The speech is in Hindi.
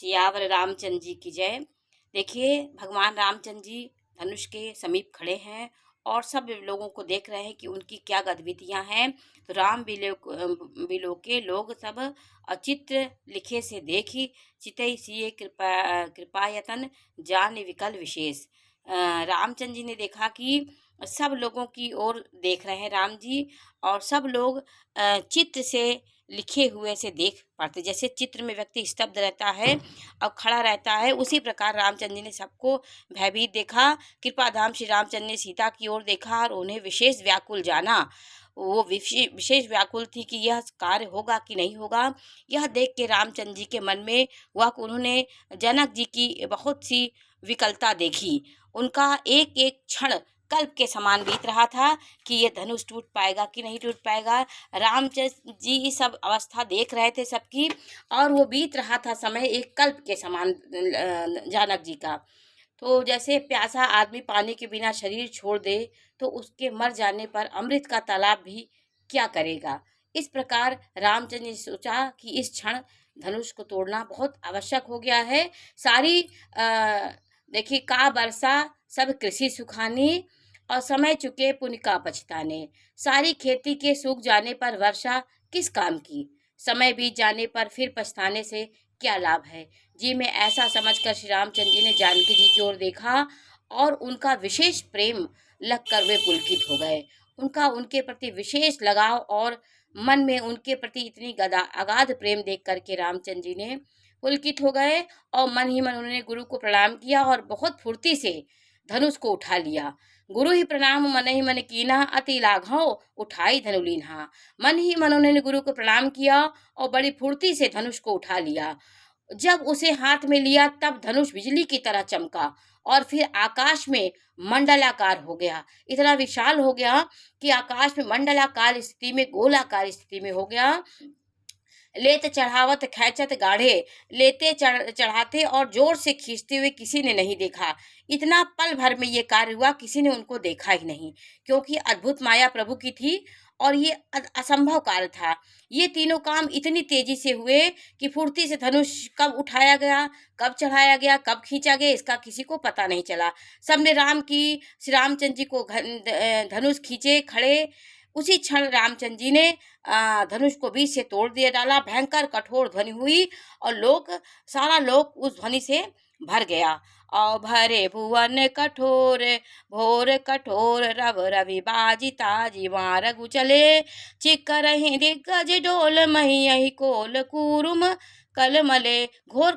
सियावर रामचंद्र जी की जय। देखिए, भगवान रामचंद्र जी धनुष के समीप खड़े हैं और सब लोगों को देख रहे हैं कि उनकी क्या गतिविधियां हैं। तो राम बिलोके लोग सब अचित्र लिखे से देखी चितई सिए कृपायतन जान विकल विशेष। रामचंद्र जी ने देखा कि सब लोगों की ओर देख रहे हैं राम जी, और सब लोग चित्र से लिखे हुए से देख पाते। जैसे चित्र में व्यक्ति स्तब्ध रहता है और खड़ा रहता है, उसी प्रकार रामचंद्र जी ने सबको भयभीत देखा। कृपाधाम श्री रामचंद्र ने सीता की ओर देखा और उन्हें विशेष व्याकुल जाना। वो विशेष व्याकुल थी कि यह कार्य होगा कि नहीं होगा। यह देख के रामचंद्र जी के मन में वह उन्होंने जनक जी की बहुत सी विकलता देखी। उनका एक एक क्षण कल्प के समान बीत रहा था कि ये धनुष टूट पाएगा कि नहीं टूट पाएगा। रामचंद्र जी सब अवस्था देख रहे थे सबकी, और वो बीत रहा था समय एक कल्प के समान जानक जी का। तो जैसे प्यासा आदमी पानी के बिना शरीर छोड़ दे तो उसके मर जाने पर अमृत का तालाब भी क्या करेगा। इस प्रकार रामचंद्र ने सोचा कि इस क्षण धनुष को तोड़ना बहुत आवश्यक हो गया है। सारी देखिए का वर्षा सब कृषि सुखानी, और समय चुके पुण्य का पछताने। सारी खेती के सूख जाने पर वर्षा किस काम की, समय बीत जाने पर फिर पछताने से क्या लाभ है। जी में ऐसा समझकर श्री रामचंद्र जी ने जानकी जी की ओर देखा और उनका विशेष प्रेम लगकर वे पुलकित हो गए। उनका उनके प्रति विशेष लगाव और मन में उनके प्रति इतनी अगाध प्रेम देख करके रामचंद्र जी ने पुलकित हो गए, और मन ही मन उन्होंने गुरु को प्रणाम किया और बहुत फुर्ती से धनुष को उठा लिया। गुरु ही प्रणाम मन ही मन कीना अति लाघव उठाई धनु लीन्हा। मन ही मन उन्होंने गुरु को प्रणाम किया और बड़ी फुर्ती से धनुष को उठा लिया। जब उसे हाथ में लिया तब धनुष बिजली की तरह चमका और फिर आकाश में मंडलाकार हो गया। इतना विशाल हो गया कि आकाश में मंडलाकार स्थिति में, गोलाकार स्थिति में हो गया। लेते चढ़ावत खैचत गाढ़े, लेते चढ़ाते और जोर से खींचते हुए किसी ने नहीं देखा। इतना पल भर में ये कार्य हुआ, किसी ने उनको देखा ही नहीं, क्योंकि अद्भुत माया प्रभु की थी और ये असंभव कार्य था। ये तीनों काम इतनी तेजी से हुए कि फुर्ती से धनुष कब उठाया गया, कब चढ़ाया गया, कब खींचा गया, इसका किसी को पता नहीं चला। सबने श्री रामचंद्र जी को धनुष खींचे खड़े। उसी क्षण रामचंद्र जी ने धनुष को बीच से तोड़ दिया डाला। भयंकर कठोर ध्वनि हुई और सारा लोक उस ध्वनि से भर गया। और भरे भुवन कठोर भोर कठोर रव रवि बाजी ताजी मारगु चले चिक्कर दिग्गज डोल मही कोल कूरुम कलमले। घोर